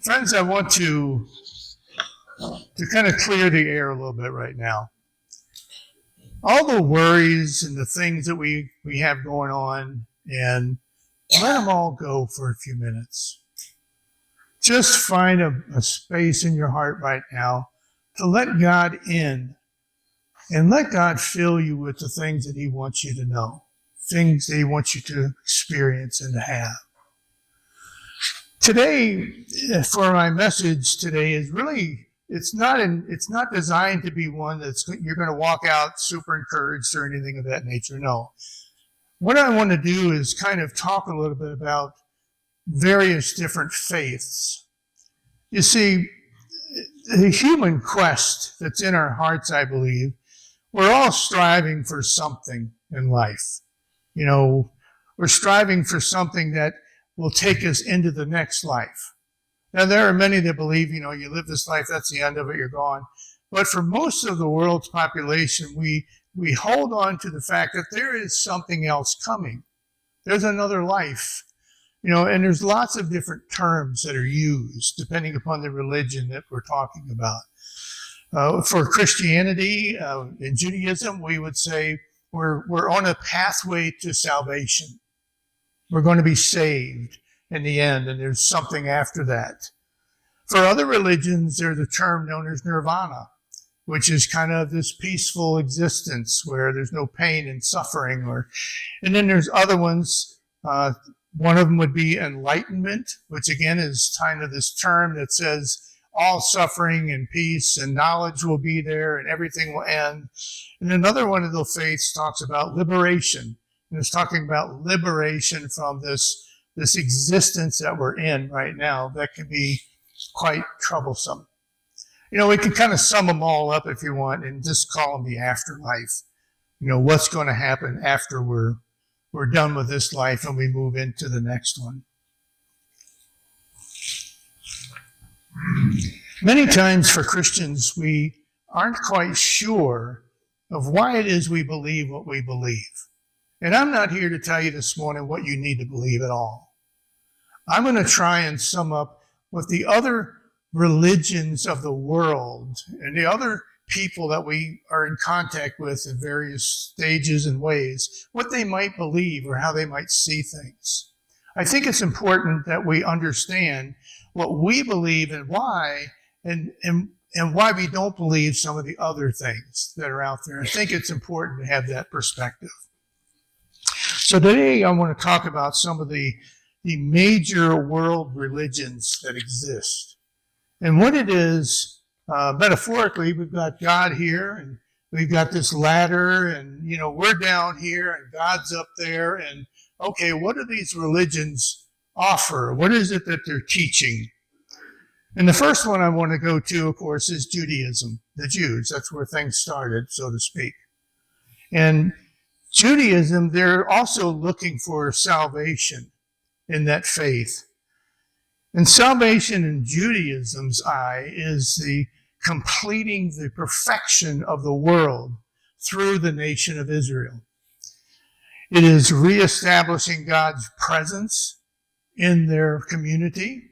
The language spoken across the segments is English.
Friends, I want to kind of clear the air a little bit right now. All the worries and the things that we have going on, and let them all go for a few minutes. Just find a space in your heart right now to let God in and let God fill you with the things that He wants you to know, things that He wants you to experience and to have. Today, for my message today, is really, it's not designed to be one that's you're going to walk out super encouraged or anything of that nature. No. What I want to do is kind of talk a little bit about various different faiths. You see, the human quest that's in our hearts, I believe, we're all striving for something in life. You know, we're striving for something that will take us into the next life. Now, there are many that believe, you live this life, that's the end of it, you're gone. But for most of the world's population, we hold on to the fact that there is something else coming. There's another life. And there's lots of different terms that are used depending upon the religion that we're talking about. For Christianity and Judaism, we would say we're on a pathway to salvation. We're going to be saved in the end, and there's something after that. For other religions, there's a term known as nirvana, which is kind of this peaceful existence where there's no pain and suffering. And then there's other ones. One of them would be enlightenment, which again is kind of this term that says all suffering and peace and knowledge will be there and everything will end. And another one of the faiths talks about liberation. And it's talking about liberation from this existence that we're in right now that can be quite troublesome. We can kind of sum them all up if you want and just call them the afterlife. What's going to happen after we're done with this life and we move into the next one. Many times for Christians, we aren't quite sure of why it is we believe what we believe. And I'm not here to tell you this morning what you need to believe at all. I'm going to try and sum up what the other religions of the world and the other people that we are in contact with in various stages and ways, what they might believe or how they might see things. I think it's important that we understand what we believe and why, and why we don't believe some of the other things that are out there. I think it's important to have that perspective. So today I want to talk about some of the major world religions that exist. And what it is, metaphorically, we've got God here, and we've got this ladder, and, we're down here, and God's up there, and, okay, what do these religions offer? What is it that they're teaching? And the first one I want to go to, of course, is Judaism, the Jews. That's where things started, so to speak. And Judaism, they're also looking for salvation in that faith. And salvation in Judaism's eye is the completing the perfection of the world through the nation of Israel. It is reestablishing God's presence in their community,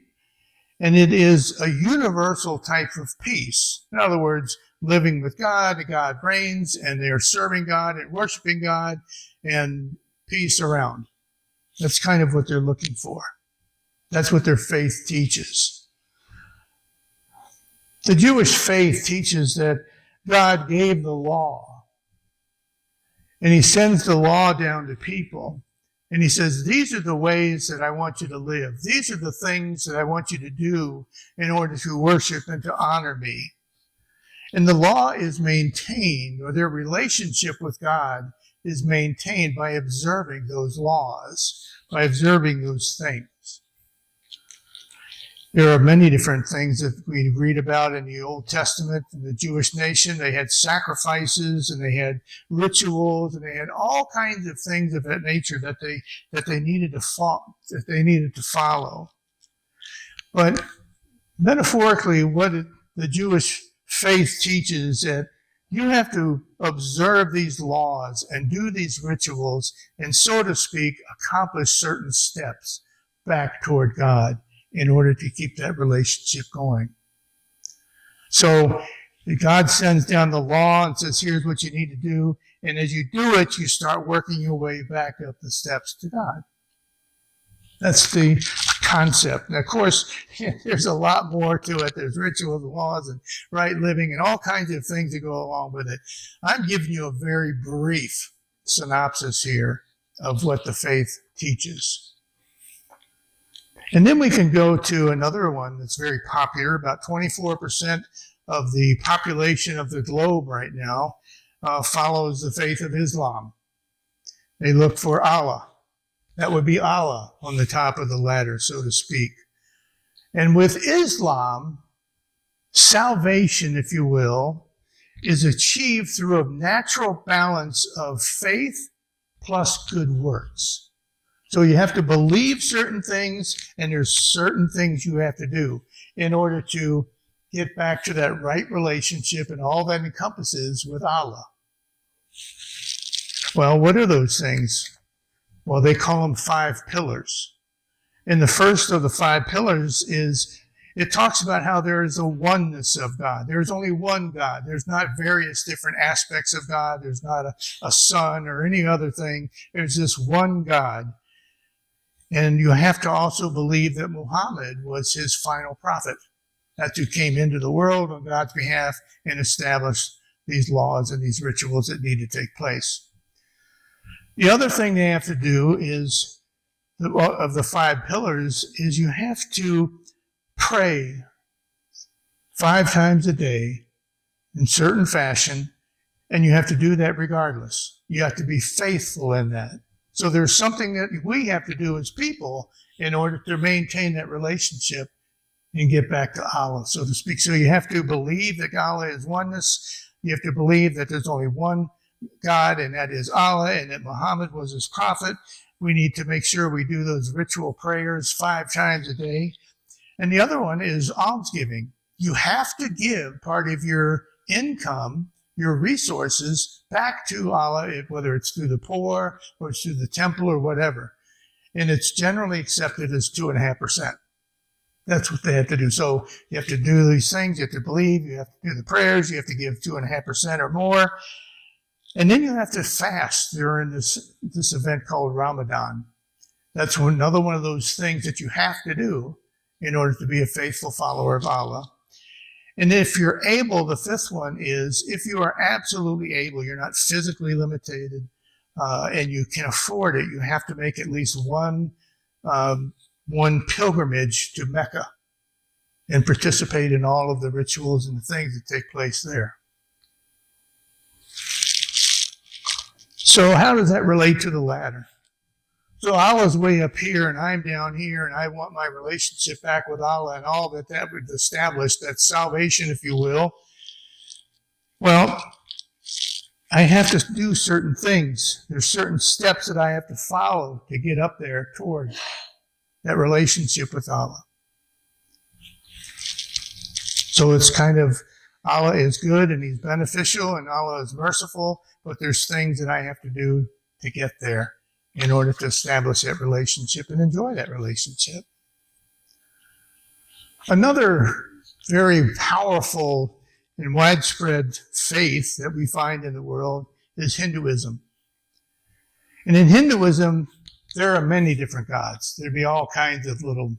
and it is a universal type of peace. In other words, living with God, God reigns, and they're serving God and worshiping God, and peace around. That's kind of what they're looking for. That's what their faith teaches. The Jewish faith teaches that God gave the law, and He sends the law down to people, and He says, these are the ways that I want you to live. These are the things that I want you to do in order to worship and to honor me. And the law is maintained, or their relationship with God is maintained by observing those laws, by observing those things. There are many different things that we read about in the Old Testament. In the Jewish nation, they had sacrifices, and they had rituals, and they had all kinds of things of that nature that they needed to follow. But metaphorically, what the Jewish faith teaches that you have to observe these laws and do these rituals and, so to speak, accomplish certain steps back toward God in order to keep that relationship going. So God sends down the law and says, here's what you need to do. And as you do it, you start working your way back up the steps to God. That's the concept. And of course, there's a lot more to it. There's rituals, laws, and right living, and all kinds of things that go along with it. I'm giving you a very brief synopsis here of what the faith teaches. And then we can go to another one that's very popular. About 24% of the population of the globe right now follows the faith of Islam. They look for Allah. That would be Allah on the top of the ladder, so to speak. And with Islam, salvation, if you will, is achieved through a natural balance of faith plus good works. So you have to believe certain things, and there's certain things you have to do in order to get back to that right relationship and all that encompasses with Allah. Well, what are those things? Well, they call them 5 pillars. And the first of the 5 pillars is, it talks about how there is a oneness of God. There's only one God. There's not various different aspects of God. There's not a son or any other thing. There's this one God. And you have to also believe that Muhammad was his final prophet. That's who came into the world on God's behalf and established these laws and these rituals that need to take place. The other thing they have to do is, of the 5 pillars, is you have to pray 5 times a day in certain fashion, and you have to do that regardless. You have to be faithful in that. So there's something that we have to do as people in order to maintain that relationship and get back to Allah, so to speak. So you have to believe that Allah is oneness. You have to believe that there's only one God, and that is Allah, and that Muhammad was his prophet. We need to make sure we do those ritual prayers 5 times a day. And the other one is almsgiving. You have to give part of your income, your resources, back to Allah, whether it's through the poor or it's through the temple or whatever. And it's generally accepted as 2.5%. That's what they have to do. So you have to do these things. You have to believe. You have to do the prayers. You have to give 2.5% or more. And then you have to fast during this event called Ramadan. That's another one of those things that you have to do in order to be a faithful follower of Allah. And if you're able, the 5th one is, if you are absolutely able, you're not physically limited, and you can afford it, you have to make at least one pilgrimage to Mecca and participate in all of the rituals and the things that take place there. So how does that relate to the ladder? So Allah's way up here and I'm down here, and I want my relationship back with Allah and all that would establish, that salvation, if you will. Well, I have to do certain things. There's certain steps that I have to follow to get up there toward that relationship with Allah. So it's kind of, Allah is good and He's beneficial and Allah is merciful, but there's things that I have to do to get there in order to establish that relationship and enjoy that relationship. Another very powerful and widespread faith that we find in the world is Hinduism. And in Hinduism, there are many different gods. There'd be all kinds of little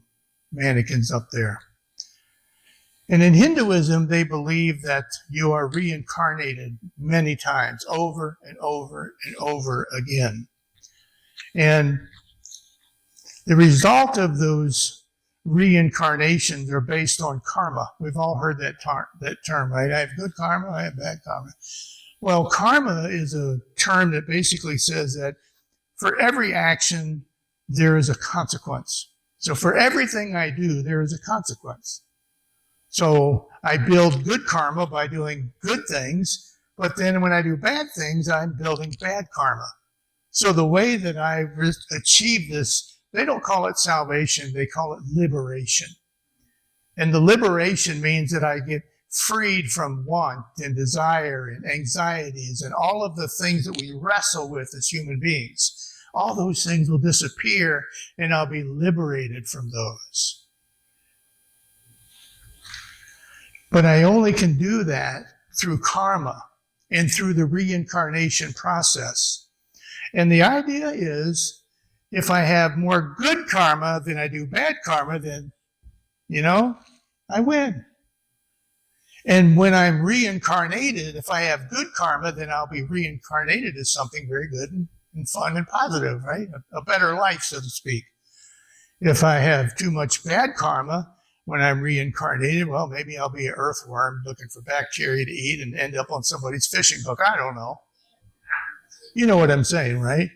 mannequins up there. And in Hinduism, they believe that you are reincarnated many times, over and over and over again. And the result of those reincarnations are based on karma. We've all heard that term, right? I have good karma, I have bad karma. Well, karma is a term that basically says that for every action, there is a consequence. So for everything I do, there is a consequence. So I build good karma by doing good things, but then when I do bad things, I'm building bad karma. So the way that I achieve this, they don't call it salvation, they call it liberation. And the liberation means that I get freed from want and desire and anxieties and all of the things that we wrestle with as human beings. All those things will disappear and I'll be liberated from those. But I only can do that through karma and through the reincarnation process. And the idea is, if I have more good karma than I do bad karma, then, I win. And when I'm reincarnated, if I have good karma, then I'll be reincarnated as something very good and fun and positive, right? A better life, so to speak. If I have too much bad karma, when I'm reincarnated, well, maybe I'll be an earthworm looking for bacteria to eat and end up on somebody's fishing hook. I don't know. You know what I'm saying, right?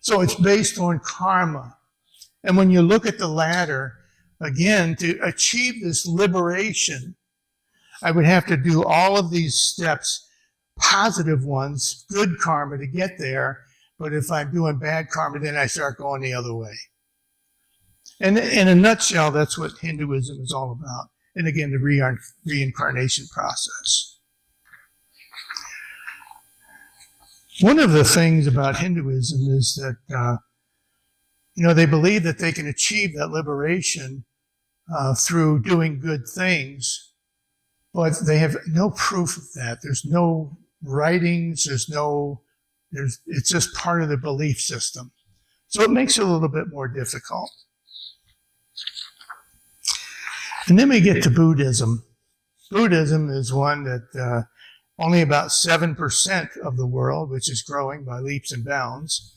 So it's based on karma. And when you look at the ladder, again, to achieve this liberation, I would have to do all of these steps, positive ones, good karma to get there. But if I'm doing bad karma, then I start going the other way. And in a nutshell, that's what Hinduism is all about. And again, the reincarnation process. One of the things about Hinduism is that, they believe that they can achieve that liberation through doing good things, but they have no proof of that. There's no writings, it's just part of the belief system. So it makes it a little bit more difficult. And then we get to Buddhism. Buddhism is one that only about 7% of the world, which is growing by leaps and bounds,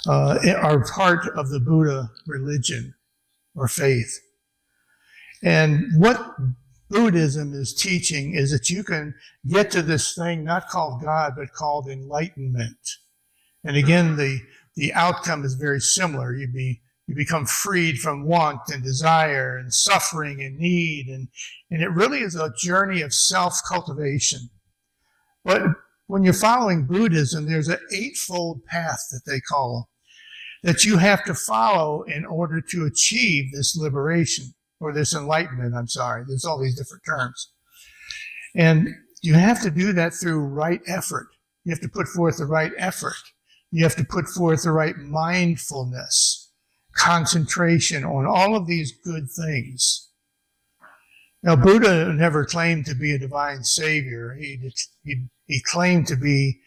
are part of the Buddha religion or faith. And what Buddhism is teaching is that you can get to this thing not called God, but called enlightenment. And again, the outcome is very similar. You become freed from want and desire and suffering and need. And it really is a journey of self-cultivation. But when you're following Buddhism, there's an eightfold path that they call that you have to follow in order to achieve this liberation or this enlightenment. There's all these different terms. And you have to do that through right effort. You have to put forth the right effort. You have to put forth the right mindfulness, concentration on all of these good things. Now, Buddha never claimed to be a divine savior. He claimed to be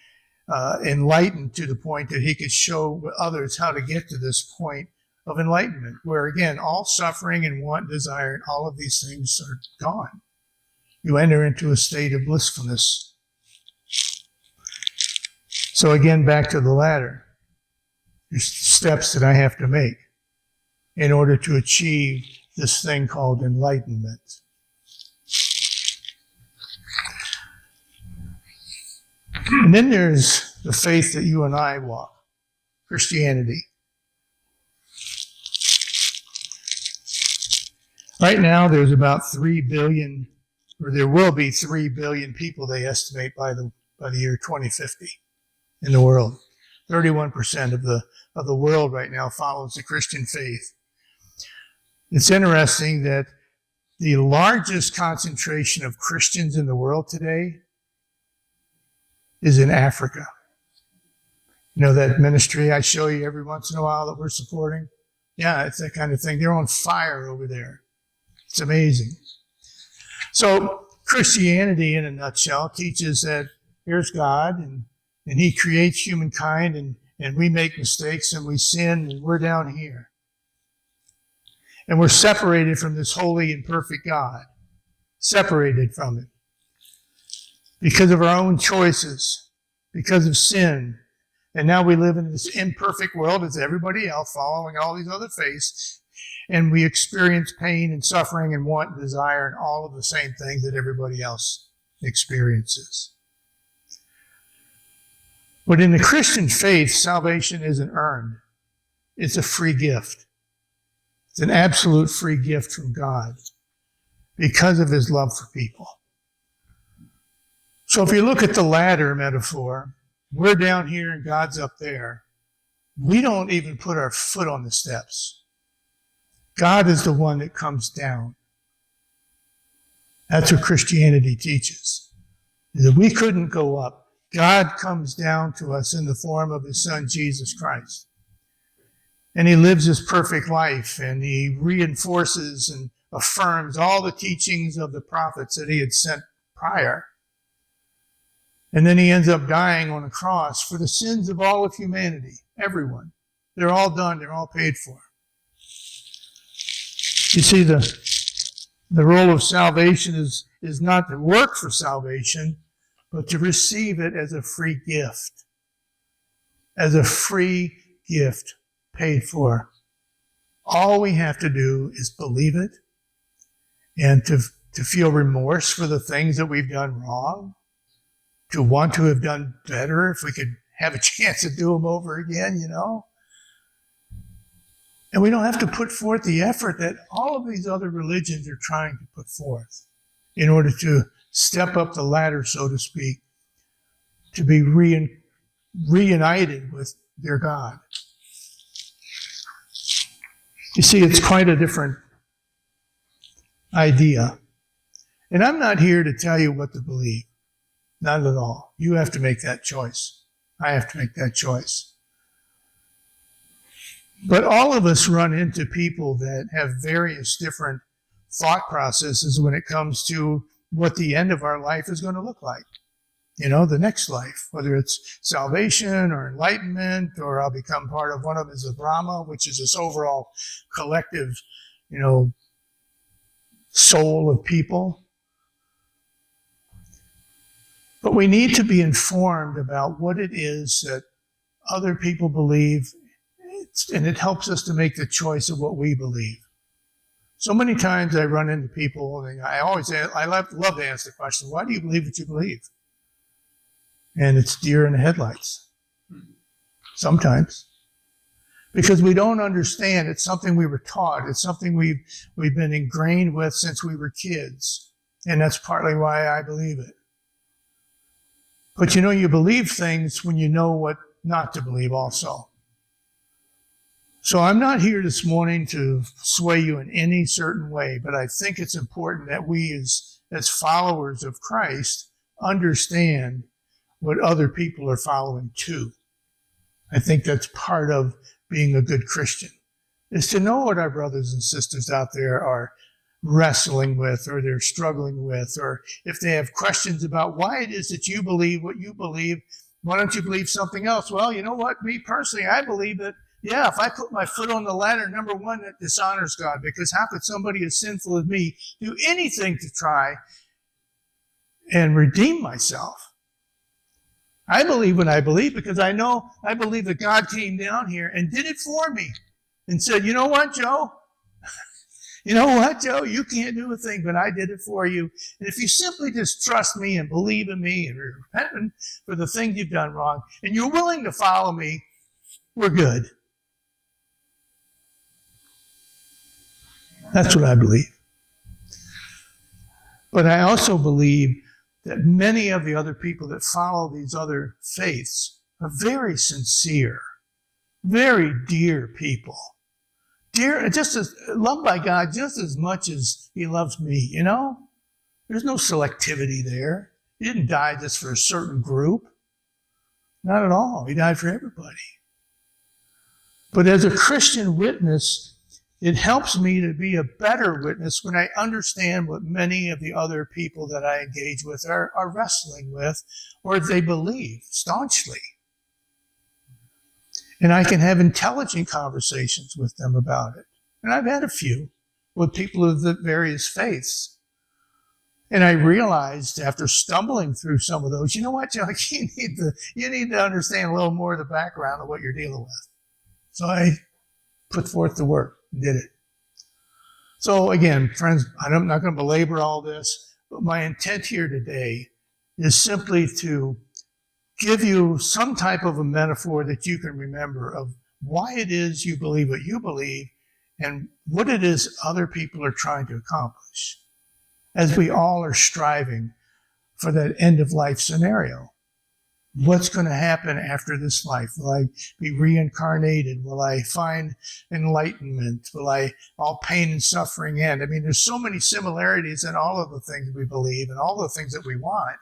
enlightened to the point that he could show others how to get to this point of enlightenment, where again, all suffering and want, desire, and all of these things are gone. You enter into a state of blissfulness. So again, back to the ladder. There's steps that I have to make in order to achieve this thing called enlightenment. And then there's the faith that you and I walk, Christianity. Right now, there's about 3 billion, or there will be 3 billion people, they estimate, by the year 2050 in the world. 31% of the world right now follows the Christian faith. It's interesting that the largest concentration of Christians in the world today is in Africa. You know that ministry I show you every once in a while that we're supporting? Yeah, it's that kind of thing. They're on fire over there. It's amazing. So Christianity, in a nutshell, teaches that here's God, and he creates humankind, and we make mistakes, and we sin, and we're down here. And we're separated from this holy and perfect God. Separated from Him. Because of our own choices. Because of sin. And now we live in this imperfect world as everybody else, following all these other faiths. And we experience pain and suffering and want and desire and all of the same things that everybody else experiences. But in the Christian faith, salvation isn't earned. It's a free gift. It's an absolute free gift from God because of His love for people. So if you look at the ladder metaphor, we're down here and God's up there. We don't even put our foot on the steps. God is the one that comes down. That's what Christianity teaches. That we couldn't go up. God comes down to us in the form of His Son, Jesus Christ. And He lives His perfect life, and He reinforces and affirms all the teachings of the prophets that he had sent prior. And then he ends up dying on a cross for the sins of all of humanity, everyone. They're all done. They're all paid for. You see, the role of salvation is not to work for salvation, but to receive it as a free gift. As a free gift paid for. All we have to do is believe it and to feel remorse for the things that we've done wrong, to want to have done better if we could have a chance to do them over again, you know. And we don't have to put forth the effort that all of these other religions are trying to put forth in order to step up the ladder, so to speak, to be reunited with their God. You see, it's quite a different idea. And I'm not here to tell you what to believe. Not at all. You have to make that choice. I have to make that choice. But all of us run into people that have various different thought processes when it comes to what the end of our life is going to look like. You know, the next life, whether it's salvation or enlightenment, or I'll become part of one of them is the Brahma, which is this overall collective, you know, soul of people. But we need to be informed about what it is that other people believe, and it helps us to make the choice of what we believe. So many times I run into people, and I love to ask the question, why do you believe what you believe? And it's deer in the headlights. Sometimes. Because we don't understand. It's something we were taught. It's something we've been ingrained with since we were kids. And that's partly why I believe it. But you know, you believe things when you know what not to believe also. So I'm not here this morning to sway you in any certain way, but I think it's important that we as followers of Christ understand what other people are following too. I think that's part of being a good Christian, is to know what our brothers and sisters out there are wrestling with, or they're struggling with, or if they have questions about why it is that you believe what you believe, why don't you believe something else? Well, you know what? Me personally, I believe that, yeah, if I put my foot on the ladder, number one, that dishonors God, because how could somebody as sinful as me do anything to try and redeem myself? I believe what I believe because I believe that God came down here and did it for me and said, you know what, Joe? You know what, Joe? You can't do a thing, but I did it for you. And if you simply just trust me and believe in me and repent for the things you've done wrong, and you're willing to follow me, we're good. That's what I believe. But I also believe that many of the other people that follow these other faiths are very sincere, very dear people. Dear, just as loved by God just as much as he loves me, you know? There's no selectivity there. He didn't die just for a certain group. Not at all. He died for everybody. But as a Christian witness, it helps me to be a better witness when I understand what many of the other people that I engage with are wrestling with, or they believe staunchly. And I can have intelligent conversations with them about it. And I've had a few with people of the various faiths. And I realized after stumbling through some of those, you know what, Joe, you need to understand a little more of the background of what you're dealing with. So I put forth the work and did it. So again, friends, I'm not going to belabor all this, but my intent here today is simply to give you some type of a metaphor that you can remember of why it is you believe what you believe and what it is other people are trying to accomplish as we all are striving for that end of life scenario. What's going to happen after this life? Will I be reincarnated? Will I find enlightenment? Will all pain and suffering end? I mean, there's so many similarities in all of the things we believe and all the things that we want.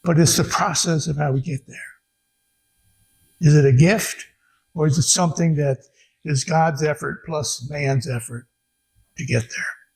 But it's the process of how we get there. Is it a gift, or is it something that is God's effort plus man's effort to get there.